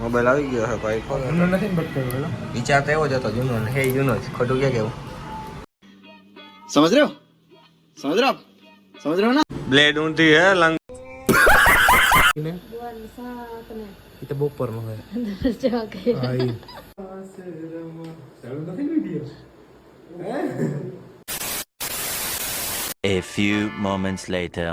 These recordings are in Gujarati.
મોબાઈલ આવી ગયો હે ભાઈ. જૂનો નથી ને બટ કર્યો વિચાર તો એવો જ હતો જૂનો ને હે જૂનો જ ખોટું ક્યાં કેવું. समझ रहे हो समझ रहे हो आप समझ रहे हो ना બ્લેડ ઊંધી હે લંગ. એ તો બપોર નો હોય A few moments later.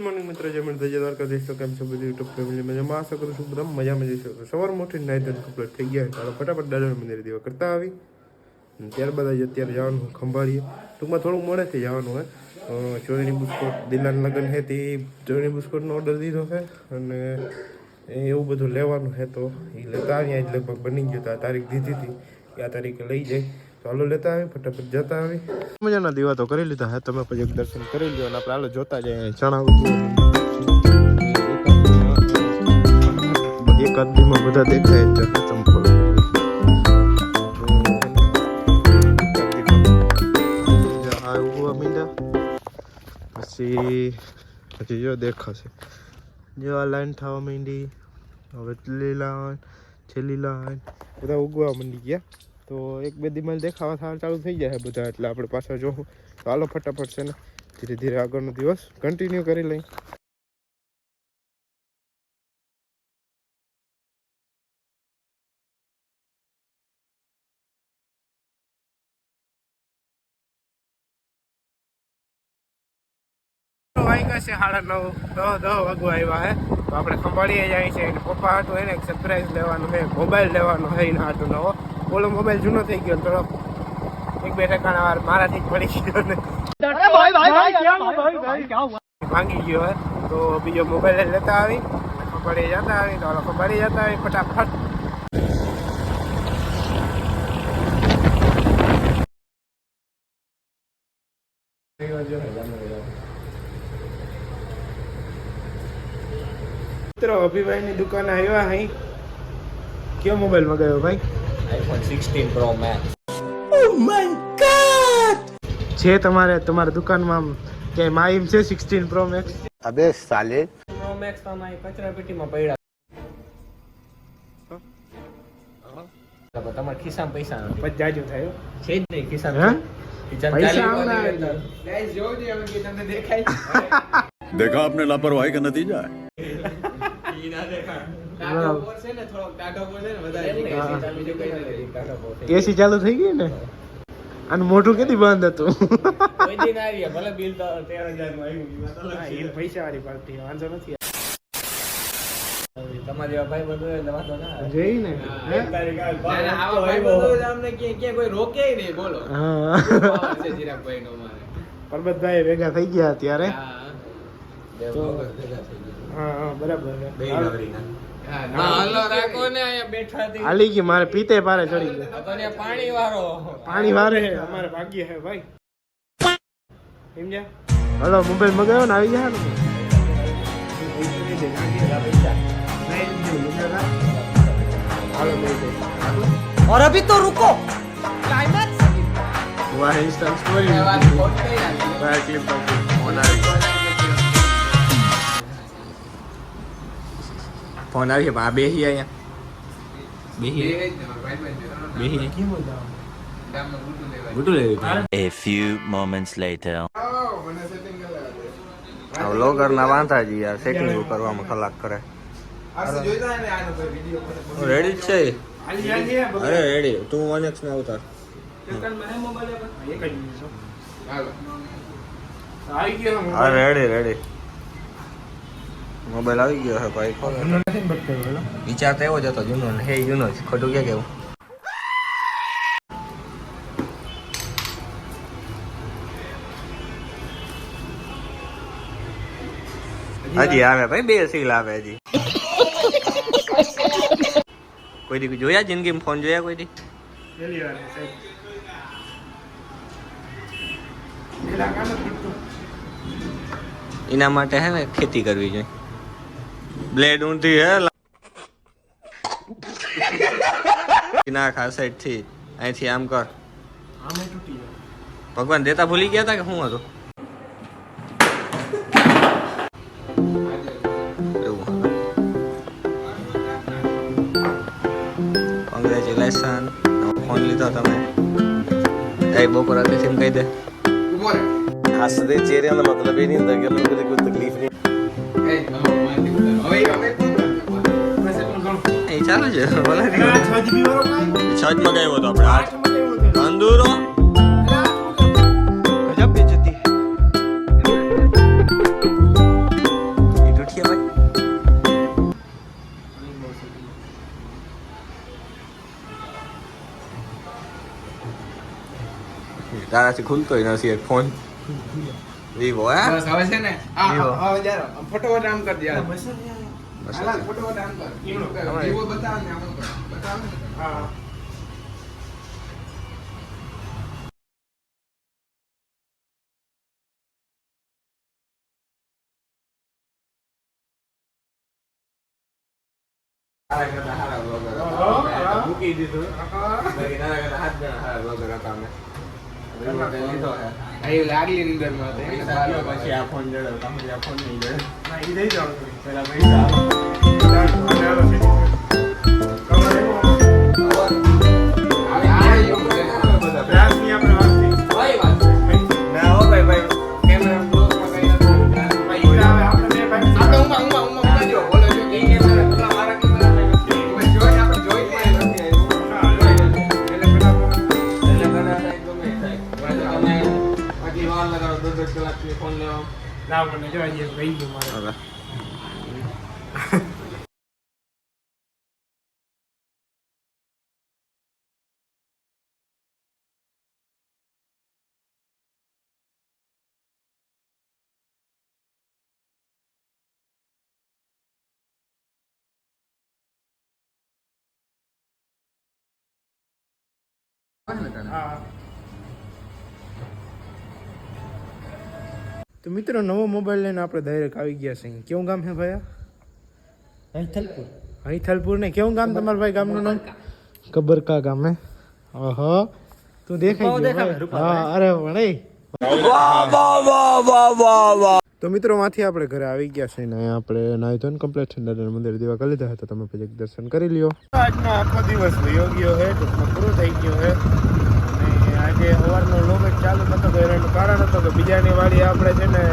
Morning મિત્ર, જય મને ધજા દ્વારકા દેશો કેમ છો બધી યુટ્યુબ ફેમિલી મજામાં? આશા કરું છું બધા મજામાં જઈશું. સવારમાં ઉઠીને નાઈ ધોઈને કમ્પ્લીટ થઈ ગયા ચાલો ફટાફટ દાદાના મંદિરે દેવા કરતા આવી. ત્યારબાદ આજે અત્યારે જવાનું ખંભાળીએ. ટૂંકમાં થોડુંક મોડેથી જવાનું હોય. ચોરીની બિસ્કુટ દિલાન લગ્ન છે તે ચોરીની બિસ્કુટનો ઓર્ડર દીધો છે અને એવું બધું લેવાનું છે તો એ લેતા આવી. આજ લગભગ બની ગયું તો આ તારીખ દીધી હતી કે આ તારીખે લઈ જાય. ચાલો લેતા આવી ફટાફટ જતા આવી. મજાના દીવા તો કરી લીધા હે, તમે પછી એક દર્શન કરી લો અને આપણે હાલો જોતા જઈએ. ચણા એક આદમીમાં બધા દેખાય જ ચંપલ પછી જો દેખાશે જો આ લાઈન થવા માંડી. હવે લાઈન છેલ્લી લાઈન બધા ઉગવા માંડી ગયા તો એક બે દિમાગ દેખાવા થવા ચાલુ થઈ જાય બધા. એટલે આપણે પાછા જોવું તો હાલો ફટાફટ છે ને ધીરે ધીરે આગળનો દિવસ કન્ટિન્યુ કરી લઈ. વાગ્યા છે 9:30 વાગવા આવ્યા હે તો આપણે ખંભાળીએ જાય છે. પપ્પા હાટું એને સરપ્રાઈઝ લેવાનું છે, મોબાઈલ લેવાનો છે એના હાટું નવો. ઓલો મોબાઈલ જૂનો થઈ ગયો થોડો એક બે ટકાના વાર મારાથી જ પડી ગયો ને ભાંગી ગયો હે તો બીજો મોબાઈલ લેતા આવી ખંભાળીએ જતા આવી. તો ખંભાળીએ જતા આવી ફટાફટ. મિત્રો અભિભાઈ ની દુકાને આવ્યા અહીં. કયો મોબાઈલ મગાવ્યો ભાઈ? iPhone 16 Pro Max. Oh my God! છે તમારા દુકાનમાં કે માઈમ છે 16 Pro Max? અબે સાલે Pro Max તો મારી કચરા પેટીમાં પડ્યા. તમારા ખિસ્સામાં પૈસા નથી. પછી જાજો થયો છે જ નહીં ખિસ્સામાં. देखा आपने लापरवाही का नतीजा है. એસી ચાલુ થઈ ગઈ ને અને મોઢું કેદી બંધ હતું. પૈસા વાળી પાર્ટી વાંધો નથી. તમારા જેવા ભાઈ બધું એટલે વાંધો ના આવે. જઈ ને પરબતભાઈ ભેગા થઈ ગયા અત્યારે. હા બરાબર. હાલી ગઈ મારે પીતે પારે ચડી ગયો. પાણી વારે અમારે ભાગ્ય હે ભાઈ. સમજ્યા? હલો મોબાઈલ મગાવ્યો ને આવી જાય ને. और अभी तो रुको क्लाइमैक्स વાહ ઇન્સ્ટા સ્ટોરી વાહ ક્લિપ ફોન આવી આ બેહી અહીંયા બેહી ગુટુ લેવી. A few moments later. આ વ્લોગર ના વાંધા જ યાર સેટિંગ કરવામાં કલાક કરે. રેડી જ છે. અરે રેડી તું 1x માં ઉતાર. અરે રેડી મોબાઈલ આવી ગયો હે ભાઈ. વિચાર તો એવો જ હતો જૂનો ને હે જૂનો જ ખોટું ક્યાં કેવું. હજી આવે ભાઈ 2 સીલ આવે હજી. કોઈ દી જોયા જિંદગીમાં ફોન જોયા કોઈ દી? એના માટે હે ને ખેતી કરવી જોઈએ. બ્લેડ ઊંધી હે નાખ આ સાઈડ થી અહીંથી આમ કર. ભગવાન દેતા ભૂલી ગયા હતા કે શું હતું? એવું કોંગ્રેચ્યુલેશન ફોન લીધો તમે કઈ બપોર હતી એમ કહી દે हंसते चेहरे का मतलब ये नहीं होता कि लोगों को कोई तकलीफ नहीं એ ચાલુ છે ભલે 6 GB વાળો છ જ મગાવ્યો હતો આપણે 8 તંદુરો ગજબ બેચતી એ દુઠિયા ભાઈ તારાથી ખુલતો નથી એક ફોન વિવો હે બસ હવે છે ને વિવો. હવે જરા ફટોફટ આમ કર દે હાલ ફટોફટ આમ કર વિવો બતાવ ને આમ કર બતાવ ને હા હારા કરતા હારા બ્લોગર મૂકી દીધું બાકી તારા કરતા હાથ જણા હારા બ્લોગર હતા અમે લીધો હે અહીં લાગલી અંદર માં પૈસા આલ્યો પછી આ ફોન જડો તમે આ ફોન નહીં જડે ના ઈ દઈ જાવ પેલા પૈસા આપો. ના હો ભાઈ ભાઈ કેમેરા બ્લોગમાં કઈ ફોન લેવા ના મને જો આજે રહી ગયું મારે તો મિત્રો નવો મોબાઈલ લઈને આપણે ડાયરેક્ટ આવી ગયા છે કેવું ગામ છે ભાઈ હૈથલપુર ને કેવું ગામ તમારા ભાઈ ગામનું નામ કબરકા ગામ હે ઓહો તું દેખાઈ ગયો ભાઈ. હા અરે વણે તો મિત્રો માંથી આપણે ઘરે આવી ગયા છે ને આપણે નાઈ ધોઈને કમ્પ્લીટ છે દાદાના મંદિર દેવા કરી લીધા હતા તમે પછી દર્શન કરી લ્યો આજનો આખો દિવસ વયો ગયો છે ટૂંકમાં પૂરો થઈ ગયો છે અને આજે સવારનો લોગ જ ચાલુ નતો તો એનું કારણ હતું કે બીજાની વાડી આપણે છે ને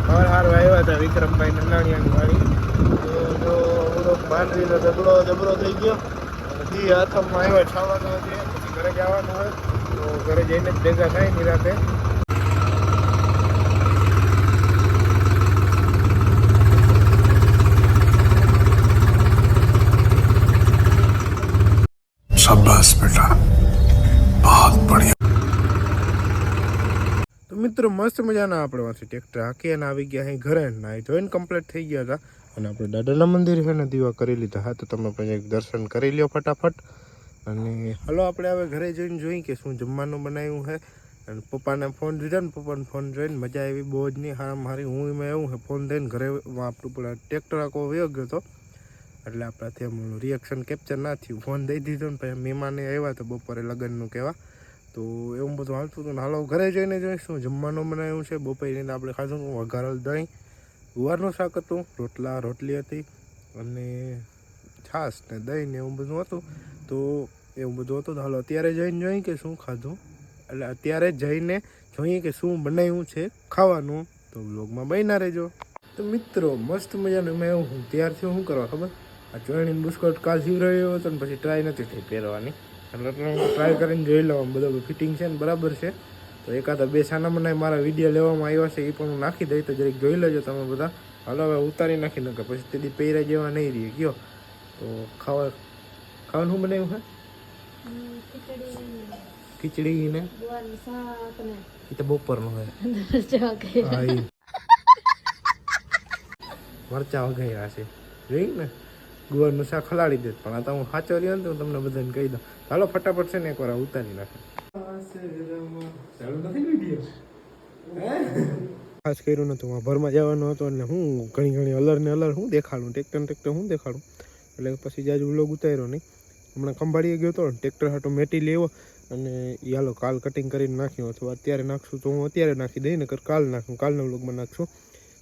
હવાર આવ્યા હતા વિક્રમભાઈ નંદાણીયાની વાડી તો જો બાંધવી તો જબરો થઈ ગયો દી હાથમાં આવ્યા છાવાનો છે પછી ઘરે જવાનું હોય તો ઘરે જઈને જ ભેગા થાય નિરાતે शाबाश बेटा बहुत बढ़िया તો મિત્રો મસ્ત મજાના આપણે પાસે ટ્રેક્ટર હાંકી અને આવી ગયા અહીં ઘરે નાઈ ધોઈને કમ્પ્લીટ થઈ ગયા હતા અને આપણે દાદાના મંદિર છે ને દીવા કરી લીધા હા તો તમે પણ એક દર્શન કરી લ્યો ફટાફટ અને હાલો આપણે હવે ઘરે જઈને જોઈએ કે શું જમવાનું બનાવ્યું છે અને પપ્પાને ફોન દીધો ને પપ્પાને ફોન જોઈને મજા આવી બહુ જ નહીં હારામ હારી હું એમાં એવું છે ફોન દઈને ઘરે આપણું પેલા ટ્રેક્ટર આખો વયો ગયો હતો એટલે આપણાથી એમ રિએક્શન કેપ્ચર ના થયું ફોન દઈ દીધો ને પછી મહેમાને આવ્યા તો બપોરે લગ્નનું કહેવા તો એવું બધું હાલતું હતું ને હાલો ઘરે જઈને જોઈશું જમવાનું બનાવ્યું છે બપોરની આપણે ખાધું વઘારેલ દહીં ગુવારનું શાક હતું રોટલી હતી અને છાશ ને દહીં ને એવું બધું હતું તો એવું બધું હતું તો હાલો અત્યારે જઈને જોઈએ કે શું ખાધું એટલે અત્યારે જઈને જોઈએ કે શું બનાવ્યું છે ખાવાનું તો વ્લોગમાં બન્યા રહેજો તો મિત્રો મસ્ત મજાનું મેં એવું હું તૈયાર થયો શું કરવા ખબર આ ચોણીનું બિસ્કટ કાલ રહ્યો હતો ને પછી ટ્રાય નથી થઈ પહેરવાની એટલે ટ્રાય કરીને જોઈ લઉં બધું ફિટિંગ છે ને બરાબર છે તો એકાદા બે છાના મને મારા વિડીયો લેવામાં આવ્યા છે એ પણ હું નાખી દઈ તો જરીક જોઈ લેજો તમે બધા હાલો હવે ઉતારી નાખી નકર પછી તેથી પહેર્યા જેવા નહીં રહીએ ગયો તો ખાવાનું શું બનાવ્યું છે ખીચડી ને એ તો બપોરનું હોય હા એ મરચા વઘાર્યા છે જોઈ ને ગુવારનું શાક ખલાડી દે પણ આ તો હું સાચો રહ્યો ને તો હું તમને બધાને કહી દઉં હાલો ફટાફટ છે ને એકવાર ઉતારી નાખે ખાસ કર્યું નતું ભરમાં જવાનું હતું એટલે હું ઘણી અલર હું દેખાડું ટ્રેક્ટર હું દેખાડું એટલે પછી જાજુ વ્લોગ ઉતાર્યો નહીં હમણાં ખંભાળીએ ગયો હતો ટ્રેક્ટર હાટો મેટી લેવો અને એ હાલો કાલ કટિંગ કરીને નાખ્યું અથવા અત્યારે નાખશું તો હું અત્યારે નાખી દઈ ને કાલ નાખું કાલના વ્લોગમાં નાખશું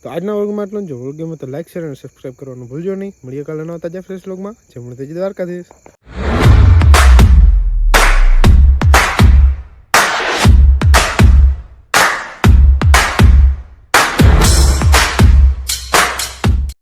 તો તો આજના વર્ગમાં આટલું જ. જો વર્ગમાં તો લાઈક શેર અને સબસ્ક્રાઈબ કરવાનું ભૂલજો નહીં. મળીએ કાલે નવા તાજા ફ્રેશ વ્લોગમાં. જે મળે તે દ્વારકાધીશ.